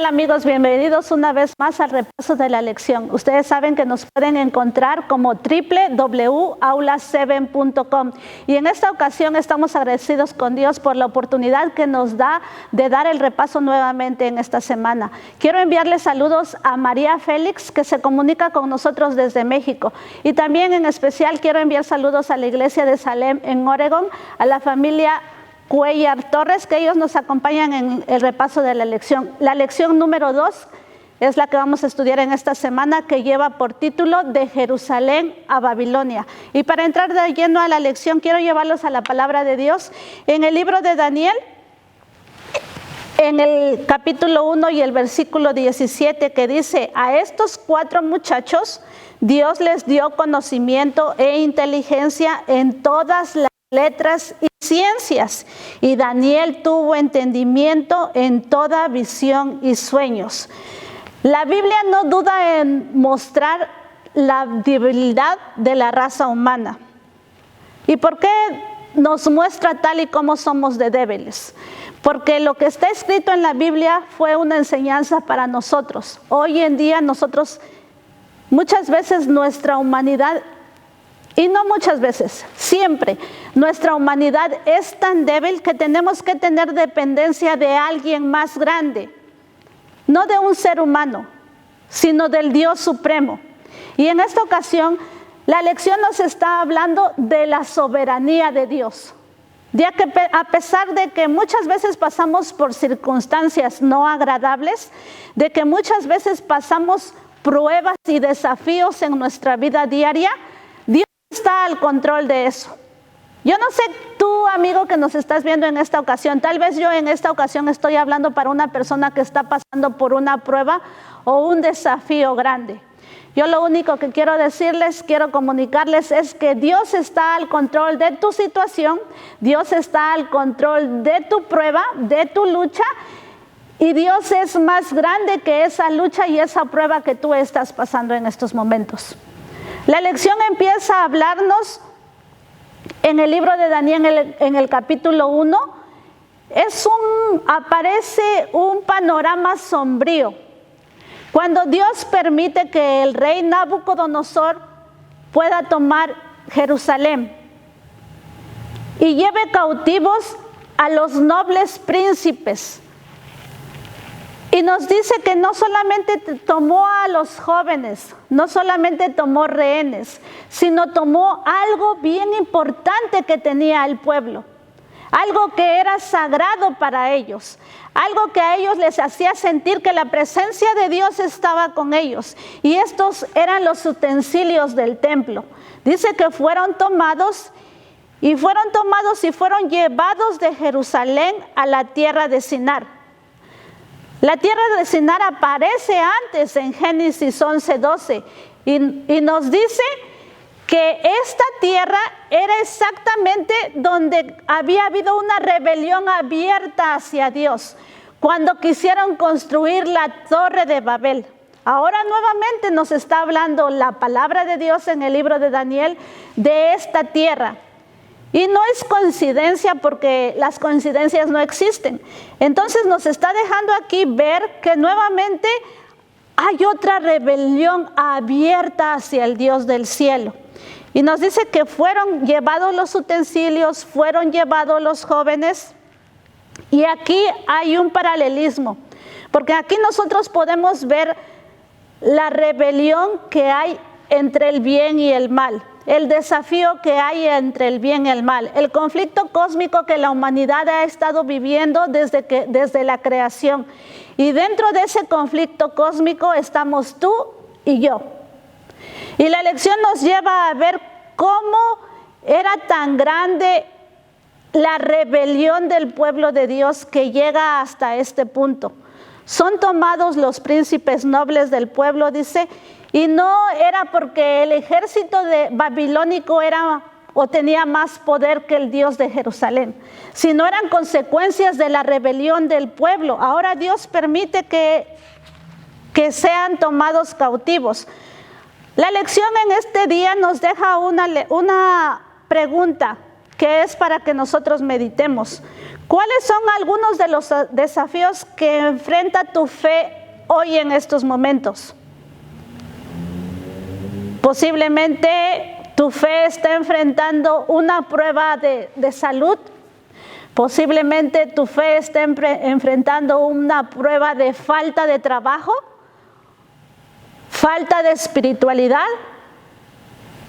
Hola amigos, bienvenidos una vez más al repaso de la lección. Ustedes saben que nos pueden encontrar como www.aula7.com y en esta ocasión estamos agradecidos con Dios por la oportunidad que nos da de dar el repaso nuevamente en esta semana. Quiero enviarles saludos a María Félix, que se comunica con nosotros desde México, y también en especial quiero enviar saludos a la iglesia de Salem en Oregón, a la familia Cuellar Torres, que ellos nos acompañan en el repaso de la lección. La lección número 2 es la que vamos a estudiar en esta semana, que lleva por título De Jerusalén a Babilonia. Y para entrar de lleno a la lección, quiero llevarlos a la palabra de Dios en el libro de Daniel, en el capítulo 1 y el versículo 17, que dice: a estos 4 muchachos Dios les dio conocimiento e inteligencia en todas las letras y ciencias, y Daniel tuvo entendimiento en toda visión y sueños. La Biblia no duda en mostrar la debilidad de la raza humana. ¿Y por qué nos muestra tal y como somos de débiles? Porque lo que está escrito en la Biblia fue una enseñanza para nosotros. Hoy en día nosotros, muchas veces nuestra humanidad, y no muchas veces, siempre, nuestra humanidad es tan débil que tenemos que tener dependencia de alguien más grande. No de un ser humano, sino del Dios Supremo. Y en esta ocasión, la lección nos está hablando de la soberanía de Dios. Ya que a pesar de que muchas veces pasamos por circunstancias no agradables, de que muchas veces pasamos pruebas y desafíos en nuestra vida diaria, Dios está al control de eso. Yo no sé tú, amigo, que nos estás viendo en esta ocasión, tal vez yo en esta ocasión estoy hablando para una persona que está pasando por una prueba o un desafío grande. Yo lo único que quiero decirles, quiero comunicarles es que Dios está al control de tu situación, Dios está al control de tu prueba, de tu lucha, y Dios es más grande que esa lucha y esa prueba que tú estás pasando en estos momentos. La lección empieza a hablarnos en el libro de Daniel, en el capítulo 1. Aparece un panorama sombrío. Cuando Dios permite que el rey Nabucodonosor pueda tomar Jerusalén y lleve cautivos a los nobles príncipes. Y nos dice que no solamente tomó a los jóvenes, no solamente tomó rehenes, sino tomó algo bien importante que tenía el pueblo, algo que era sagrado para ellos, algo que a ellos les hacía sentir que la presencia de Dios estaba con ellos. Y estos eran los utensilios del templo. Dice que fueron tomados y fueron llevados de Jerusalén a la tierra de Sinar. La tierra de Sinar aparece antes en Génesis 11:12 y nos dice que esta tierra era exactamente donde había habido una rebelión abierta hacia Dios, cuando quisieron construir la Torre de Babel. Ahora nuevamente nos está hablando la palabra de Dios en el libro de Daniel de esta tierra. Y no es coincidencia, porque las coincidencias no existen. Entonces nos está dejando aquí ver que nuevamente hay otra rebelión abierta hacia el Dios del cielo. Y nos dice que fueron llevados los utensilios, fueron llevados los jóvenes. Y aquí hay un paralelismo, porque aquí nosotros podemos ver la rebelión que hay entre el bien y el mal. El desafío que hay entre el bien y el mal, el conflicto cósmico que la humanidad ha estado viviendo desde la creación. Y dentro de ese conflicto cósmico estamos tú y yo. Y la lección nos lleva a ver cómo era tan grande la rebelión del pueblo de Dios que llega hasta este punto. Son tomados los príncipes nobles del pueblo, dice, y no era porque el ejército babilónico era o tenía más poder que el Dios de Jerusalén, sino eran consecuencias de la rebelión del pueblo. Ahora Dios permite que sean tomados cautivos. La lección en este día nos deja una pregunta que es para que nosotros meditemos. ¿Cuáles son algunos de los desafíos que enfrenta tu fe hoy en estos momentos? Posiblemente tu fe está enfrentando una prueba de salud. Posiblemente tu fe está enfrentando una prueba de falta de trabajo, falta de espiritualidad.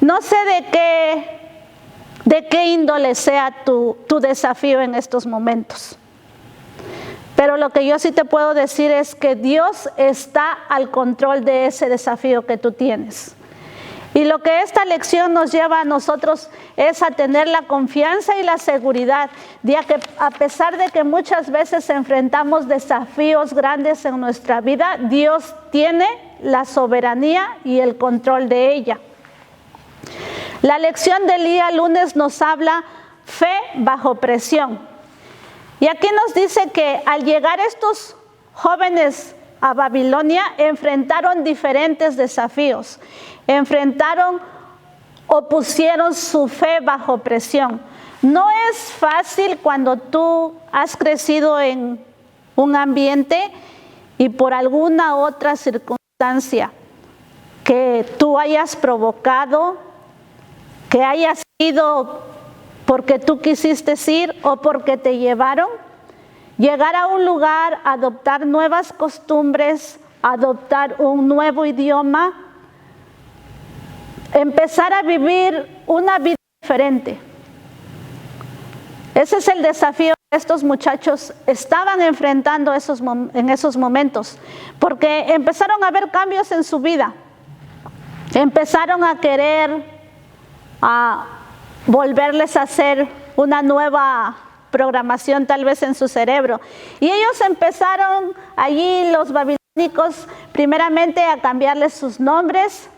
No sé de qué índole sea tu desafío en estos momentos. Pero lo que yo sí te puedo decir es que Dios está al control de ese desafío que tú tienes. Y lo que esta lección nos lleva a nosotros es a tener la confianza y la seguridad de que a pesar de que muchas veces enfrentamos desafíos grandes en nuestra vida, Dios tiene la soberanía y el control de ella. La lección del día lunes nos habla fe bajo presión. Y aquí nos dice que al llegar estos jóvenes a Babilonia enfrentaron diferentes desafíos. Enfrentaron o pusieron su fe bajo presión. No es fácil cuando tú has crecido en un ambiente y por alguna otra circunstancia que tú hayas provocado, que haya sido porque tú quisiste ir o porque te llevaron, llegar a un lugar, adoptar nuevas costumbres, adoptar un nuevo idioma, empezar a vivir una vida diferente. Ese es el desafío que estos muchachos estaban enfrentando en esos momentos, porque empezaron a ver cambios en su vida, empezaron a querer volverles a hacer una nueva programación tal vez en su cerebro. Y ellos empezaron allí, los babilónicos, primeramente a cambiarles sus nombres.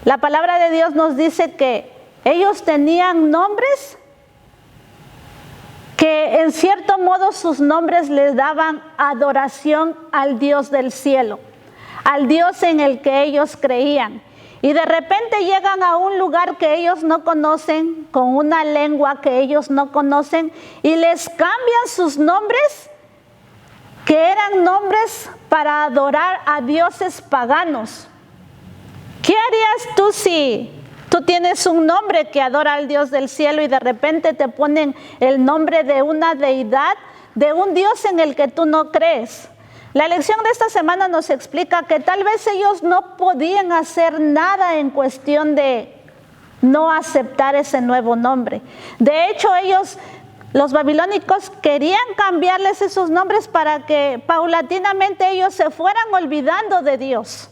La palabra de Dios nos dice que ellos tenían nombres que en cierto modo sus nombres les daban adoración al Dios del cielo, al Dios en el que ellos creían. Y de repente llegan a un lugar que ellos no conocen, con una lengua que ellos no conocen, y les cambian sus nombres, que eran nombres para adorar a dioses paganos. ¿Qué harías tú si tú tienes un nombre que adora al Dios del cielo y de repente te ponen el nombre de una deidad, de un Dios en el que tú no crees? La lección de esta semana nos explica que tal vez ellos no podían hacer nada en cuestión de no aceptar ese nuevo nombre. De hecho, los babilónicos, querían cambiarles esos nombres para que paulatinamente ellos se fueran olvidando de Dios,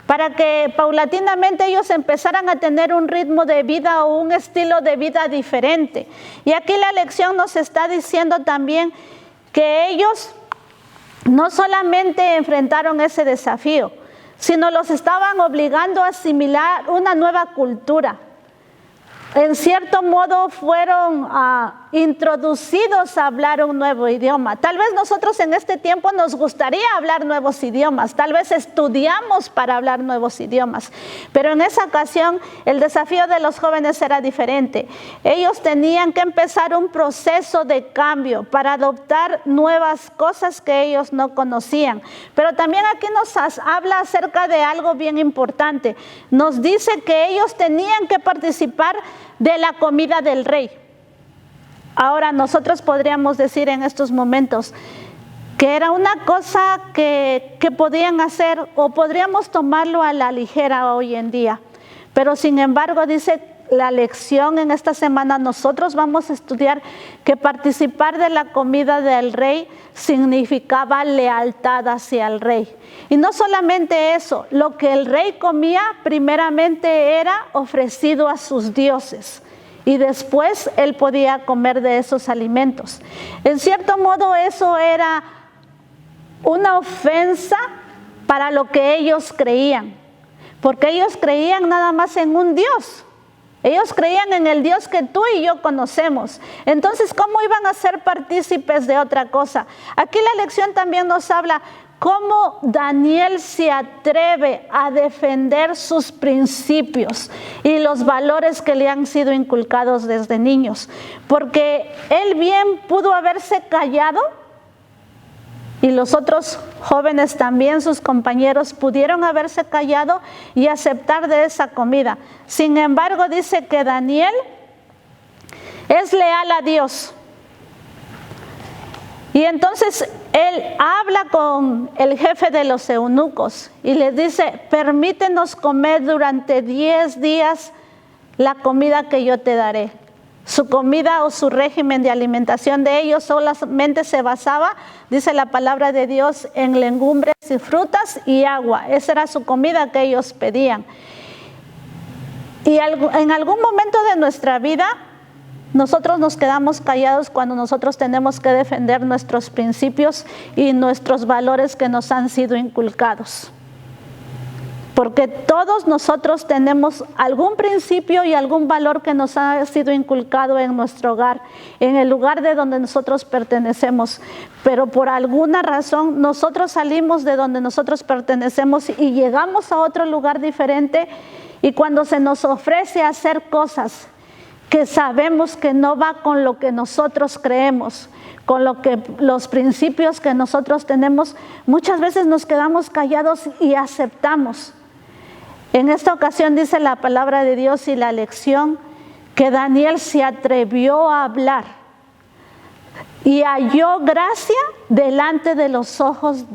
para que paulatinamente ellos empezaran a tener un ritmo de vida o un estilo de vida diferente. Y aquí la lección nos está diciendo también que ellos no solamente enfrentaron ese desafío, sino los estaban obligando a asimilar una nueva cultura. En cierto modo fueron introducidos a hablar un nuevo idioma. Tal vez nosotros en este tiempo nos gustaría hablar nuevos idiomas, tal vez estudiamos para hablar nuevos idiomas, pero en esa ocasión el desafío de los jóvenes era diferente. Ellos tenían que empezar un proceso de cambio para adoptar nuevas cosas que ellos no conocían. Pero también aquí nos habla acerca de algo bien importante. Nos dice que ellos tenían que participar de la comida del rey. Ahora nosotros podríamos decir en estos momentos que era una cosa que podían hacer o podríamos tomarlo a la ligera hoy en día. Pero sin embargo dice la lección en esta semana, nosotros vamos a estudiar que participar de la comida del rey significaba lealtad hacia el rey. Y no solamente eso, lo que el rey comía primeramente era ofrecido a sus dioses y después él podía comer de esos alimentos. En cierto modo eso era una ofensa para lo que ellos creían, porque ellos creían nada más en un Dios. Ellos creían en el Dios que tú y yo conocemos. Entonces, ¿cómo iban a ser partícipes de otra cosa? Aquí la lección también nos habla cómo Daniel se atreve a defender sus principios y los valores que le han sido inculcados desde niños. Porque él bien pudo haberse callado y los otros jóvenes también, sus compañeros, pudieron haberse callado y aceptar de esa comida. Sin embargo, dice que Daniel es leal a Dios. Y entonces él habla con el jefe de los eunucos y les dice: permítenos comer durante 10 días la comida que yo te daré. Su comida o su régimen de alimentación de ellos solamente se basaba, dice la palabra de Dios, en legumbres y frutas y agua. Esa era su comida que ellos pedían. Y en algún momento de nuestra vida, nosotros nos quedamos callados cuando nosotros tenemos que defender nuestros principios y nuestros valores que nos han sido inculcados. Porque todos nosotros tenemos algún principio y algún valor que nos ha sido inculcado en nuestro hogar, en el lugar de donde nosotros pertenecemos. Pero por alguna razón nosotros salimos de donde nosotros pertenecemos y llegamos a otro lugar diferente, y cuando se nos ofrece hacer cosas que sabemos que no va con lo que nosotros creemos, con los principios que nosotros tenemos, muchas veces nos quedamos callados y aceptamos. En esta ocasión dice la palabra de Dios y la lección que Daniel se atrevió a hablar y halló gracia delante de los ojos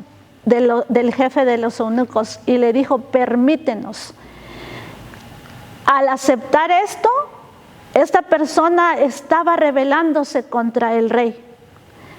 del jefe de los eunucos y le dijo: permítenos. Al aceptar esto, esta persona estaba rebelándose contra el rey.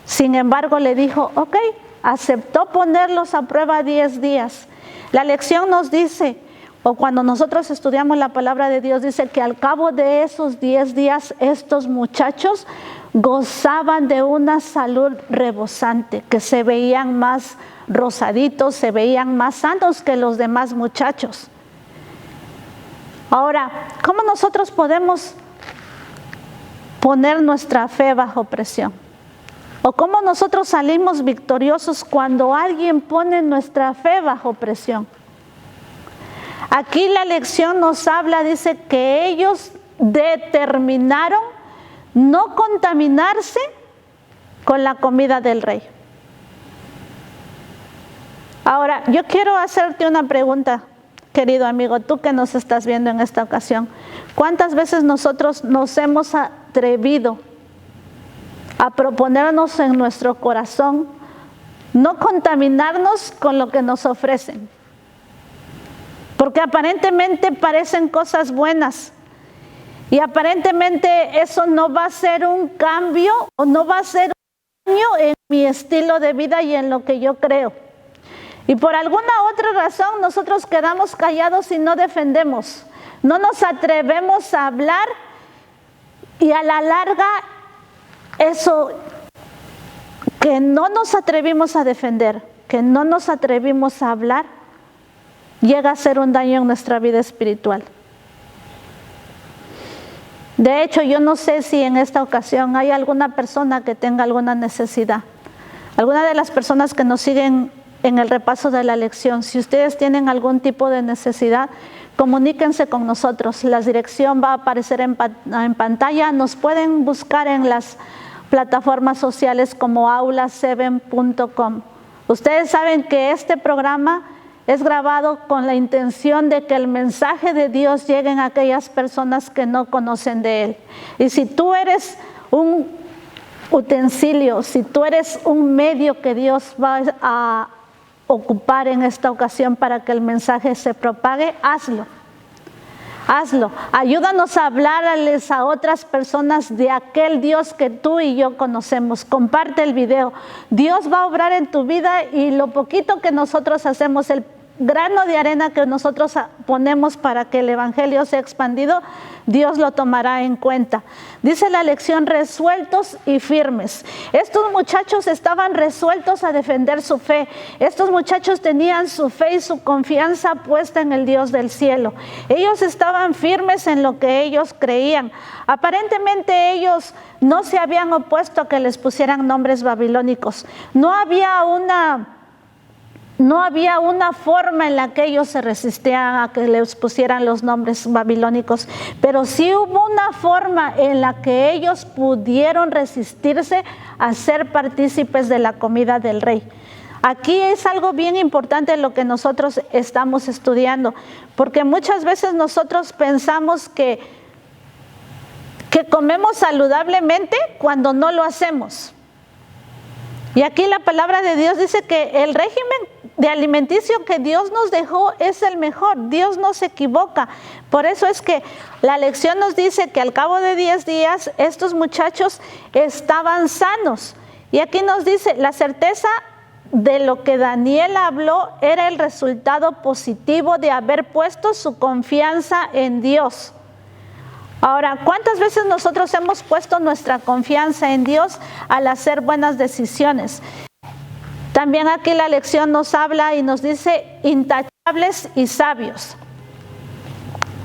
Sin embargo, le dijo: ok, aceptó ponerlos a prueba 10 días. La lección nos dice, o cuando nosotros estudiamos la palabra de Dios, dice que al cabo de esos 10 días, estos muchachos gozaban de una salud rebosante, que se veían más rosaditos, se veían más sanos que los demás muchachos. Ahora, ¿cómo nosotros podemos poner nuestra fe bajo presión? ¿O cómo nosotros salimos victoriosos cuando alguien pone nuestra fe bajo presión? Aquí la lección nos habla, dice que ellos determinaron no contaminarse con la comida del rey. Ahora, yo quiero hacerte una pregunta, querido amigo, tú que nos estás viendo en esta ocasión. ¿Cuántas veces nosotros nos hemos atrevido a proponernos en nuestro corazón no contaminarnos con lo que nos ofrecen? Porque aparentemente parecen cosas buenas y aparentemente eso no va a ser un cambio o no va a ser un cambio en mi estilo de vida y en lo que yo creo. Y por alguna otra razón nosotros quedamos callados y no defendemos. No nos atrevemos a hablar y a la larga eso que no nos atrevimos a defender, que no nos atrevimos a hablar, llega a ser un daño en nuestra vida espiritual. De hecho, yo no sé si en esta ocasión hay alguna persona que tenga alguna necesidad. Alguna de las personas que nos siguen en el repaso de la lección, si ustedes tienen algún tipo de necesidad, comuníquense con nosotros. La dirección va a aparecer en pantalla. Nos pueden buscar en las plataformas sociales como aula7.com. Ustedes saben que este programa es grabado con la intención de que el mensaje de Dios llegue a aquellas personas que no conocen de Él. Y si tú eres un utensilio, si tú eres un medio que Dios va a ocupar en esta ocasión para que el mensaje se propague, hazlo. Hazlo. Ayúdanos a hablarles a otras personas de aquel Dios que tú y yo conocemos. Comparte el video. Dios va a obrar en tu vida y lo poquito que nosotros hacemos, el grano de arena que nosotros ponemos para que el evangelio sea expandido, Dios lo tomará en cuenta. Dice la lección: resueltos y firmes. Estos muchachos estaban resueltos a defender su fe. Estos muchachos tenían su fe y su confianza puesta en el Dios del cielo. Ellos estaban firmes en lo que ellos creían. Aparentemente ellos no se habían opuesto a que les pusieran nombres babilónicos. No había una no había una forma en la que ellos se resistían a que les pusieran los nombres babilónicos, pero sí hubo una forma en la que ellos pudieron resistirse a ser partícipes de la comida del rey. Aquí es algo bien importante lo que nosotros estamos estudiando, porque muchas veces nosotros pensamos que comemos saludablemente cuando no lo hacemos. Y aquí la palabra de Dios dice que el régimen de alimenticio que Dios nos dejó es el mejor. Dios no se equivoca. Por eso es que la lección nos dice que al cabo de 10 días estos muchachos estaban sanos. Y aquí nos dice, la certeza de lo que Daniel habló era el resultado positivo de haber puesto su confianza en Dios. Ahora, ¿cuántas veces nosotros hemos puesto nuestra confianza en Dios al hacer buenas decisiones? También aquí la lección nos habla y nos dice intachables y sabios.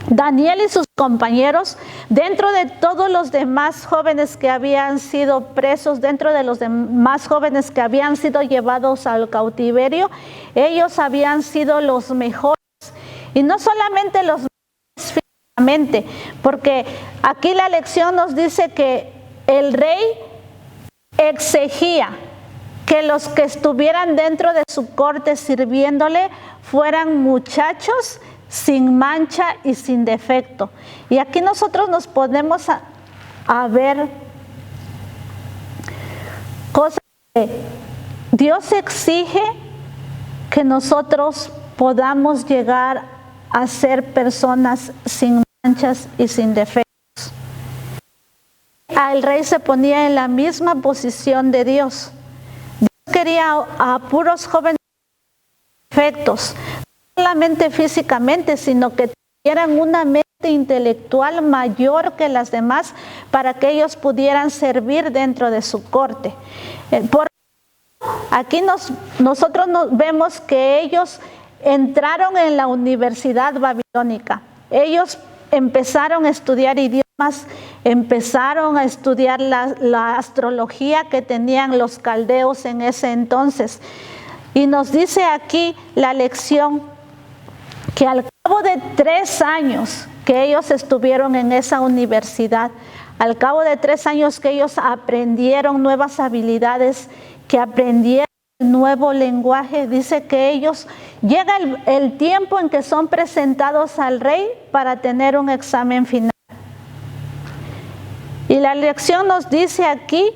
Daniel y sus compañeros, dentro de todos los demás jóvenes que habían sido presos, dentro de los demás jóvenes que habían sido llevados al cautiverio, ellos habían sido los mejores. Y no solamente los mejores físicamente, porque aquí la lección nos dice que el rey exigía que los que estuvieran dentro de su corte sirviéndole fueran muchachos sin mancha y sin defecto. Y aquí nosotros nos podemos a ver cosas que Dios exige que nosotros podamos llegar a ser personas sin manchas y sin defectos. El rey se ponía en la misma posición de Dios. Dios quería a puros jóvenes perfectos, no solamente físicamente, sino que tuvieran una mente intelectual mayor que las demás para que ellos pudieran servir dentro de su corte. Aquí nosotros vemos que ellos entraron en la universidad babilónica. Ellos empezaron a estudiar idiomas, empezaron a estudiar la astrología que tenían los caldeos en ese entonces. Y nos dice aquí la lección que al cabo de 3 años que ellos estuvieron en esa universidad, al cabo de 3 años que ellos aprendieron nuevas habilidades, que aprendieron nuevo lenguaje, dice que ellos llega el tiempo en que son presentados al rey para tener un examen final. Y la lección nos dice aquí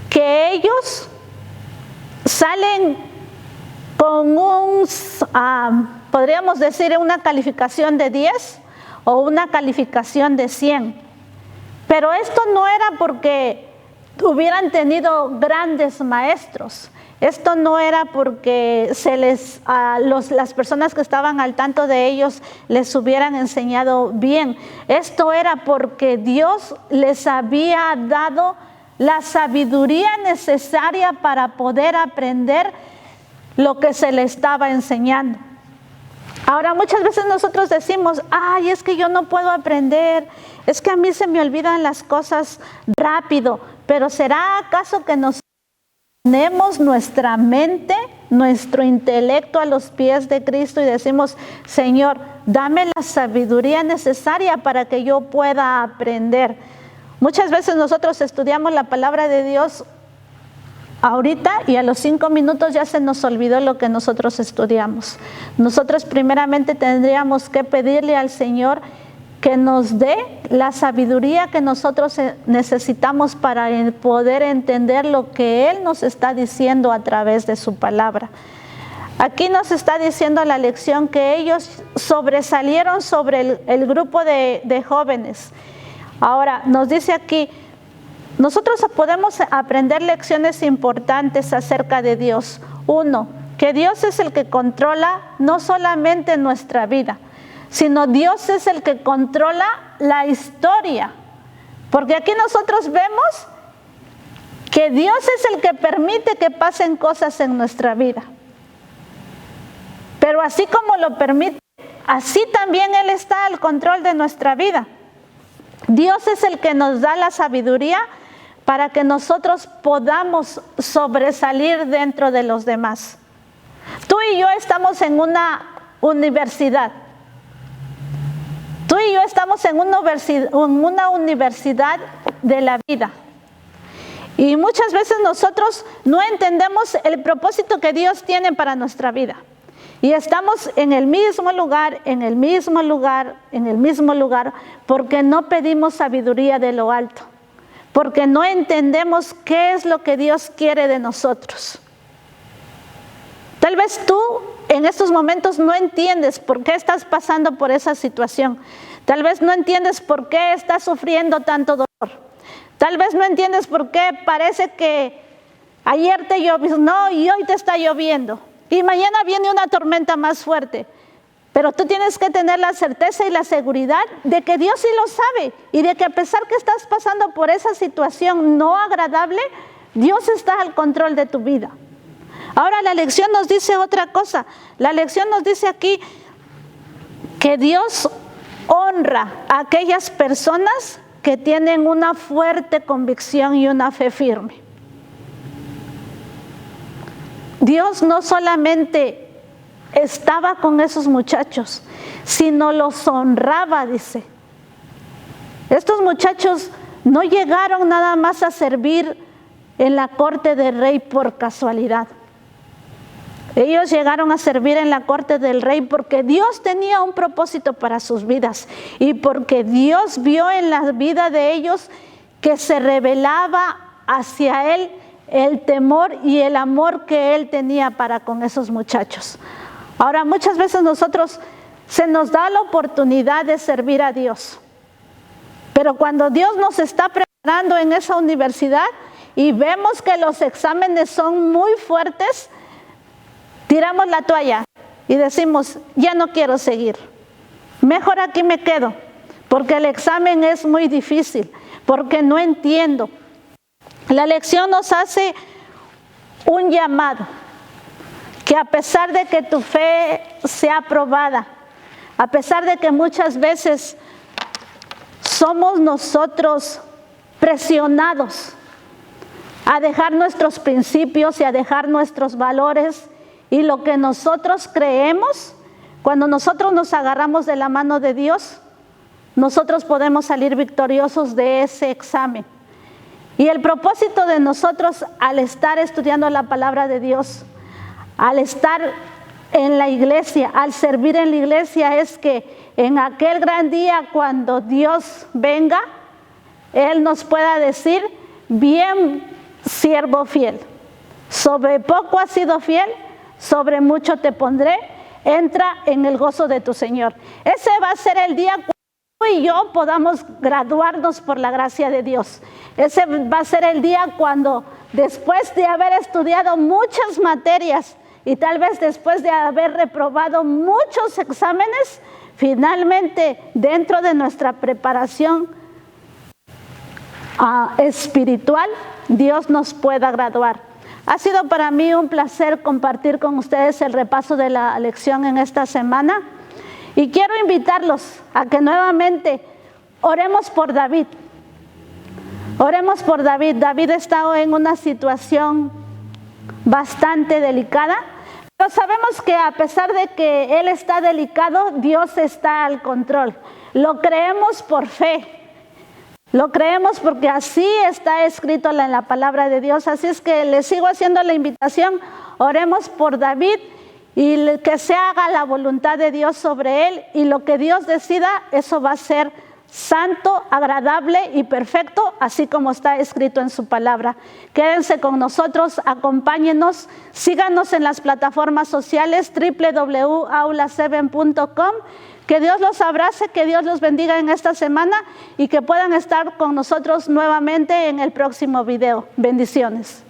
que ellos salen con podríamos decir una calificación de 10 o una calificación de 100. Pero esto no era porque hubieran tenido grandes maestros. Esto no era porque las personas que estaban al tanto de ellos les hubieran enseñado bien. Esto era porque Dios les había dado la sabiduría necesaria para poder aprender lo que se les estaba enseñando. Ahora, muchas veces nosotros decimos, ay, es que yo no puedo aprender, es que a mí se me olvidan las cosas rápido. Pero ¿será acaso que nos ponemos nuestra mente, nuestro intelecto a los pies de Cristo y decimos, Señor, dame la sabiduría necesaria para que yo pueda aprender? Muchas veces nosotros estudiamos la palabra de Dios ahorita y a los 5 minutos ya se nos olvidó lo que nosotros estudiamos. Nosotros primeramente tendríamos que pedirle al Señor que nos dé la sabiduría que nosotros necesitamos para poder entender lo que Él nos está diciendo a través de su palabra. Aquí nos está diciendo la lección que ellos sobresalieron sobre el grupo de jóvenes. Ahora, nos dice aquí, nosotros podemos aprender lecciones importantes acerca de Dios. 1, que Dios es el que controla no solamente nuestra vida, sino Dios es el que controla la historia. Porque aquí nosotros vemos que Dios es el que permite que pasen cosas en nuestra vida. Pero así como lo permite, así también Él está al control de nuestra vida. Dios es el que nos da la sabiduría para que nosotros podamos sobresalir dentro de los demás. y yo estamos en una universidad. Tú y yo estamos en una universidad de la vida. Y muchas veces nosotros no entendemos el propósito que Dios tiene para nuestra vida. Y estamos en el mismo lugar, porque no pedimos sabiduría de lo alto. Porque no entendemos qué es lo que Dios quiere de nosotros. Tal vez tú en estos momentos no entiendes por qué estás pasando por esa situación. Tal vez no entiendes por qué estás sufriendo tanto dolor. Tal vez no entiendes por qué parece que ayer te llovió, y hoy te está lloviendo. Y mañana viene una tormenta más fuerte. Pero tú tienes que tener la certeza y la seguridad de que Dios sí lo sabe. Y de que a pesar que estás pasando por esa situación no agradable, Dios está al control de tu vida. Ahora la lección nos dice otra cosa. La lección nos dice aquí que Dios honra a aquellas personas que tienen una fuerte convicción y una fe firme. Dios no solamente estaba con esos muchachos, sino los honraba, dice. Estos muchachos no llegaron nada más a servir en la corte del rey por casualidad. Ellos llegaron a servir en la corte del rey porque Dios tenía un propósito para sus vidas y porque Dios vio en la vida de ellos que se revelaba hacia Él el temor y el amor que Él tenía para con esos muchachos. Ahora, muchas veces nosotros se nos da la oportunidad de servir a Dios, pero cuando Dios nos está preparando en esa universidad y vemos que los exámenes son muy fuertes, tiramos la toalla y decimos, ya no quiero seguir, mejor aquí me quedo, porque el examen es muy difícil, porque no entiendo. La lección nos hace un llamado, que a pesar de que tu fe sea probada, a pesar de que muchas veces somos nosotros presionados a dejar nuestros principios y a dejar nuestros valores y lo que nosotros creemos, cuando nosotros nos agarramos de la mano de Dios, nosotros podemos salir victoriosos de ese examen. Y el propósito de nosotros al estar estudiando la palabra de Dios, al estar en la iglesia, al servir en la iglesia, es que en aquel gran día cuando Dios venga, Él nos pueda decir, bien siervo fiel, sobre poco has sido fiel, sobre mucho te pondré, entra en el gozo de tu Señor. Ese va a ser el día cuando tú y yo podamos graduarnos por la gracia de Dios. Ese va a ser el día cuando, después de haber estudiado muchas materias y tal vez después de haber reprobado muchos exámenes, finalmente dentro de nuestra preparación espiritual, Dios nos pueda graduar. Ha sido para mí un placer compartir con ustedes el repaso de la lección en esta semana y quiero invitarlos a que nuevamente oremos por David. Oremos por David. David está en una situación bastante delicada, pero sabemos que a pesar de que él está delicado, Dios está al control. Lo creemos por fe. Lo creemos porque así está escrito en la palabra de Dios. Así es que les sigo haciendo la invitación. Oremos por David y que se haga la voluntad de Dios sobre él. Y lo que Dios decida, eso va a ser santo, agradable y perfecto, así como está escrito en su palabra. Quédense con nosotros, acompáñenos, síganos en las plataformas sociales www.aula7.com. Que Dios los abrace, que Dios los bendiga en esta semana y que puedan estar con nosotros nuevamente en el próximo video. Bendiciones.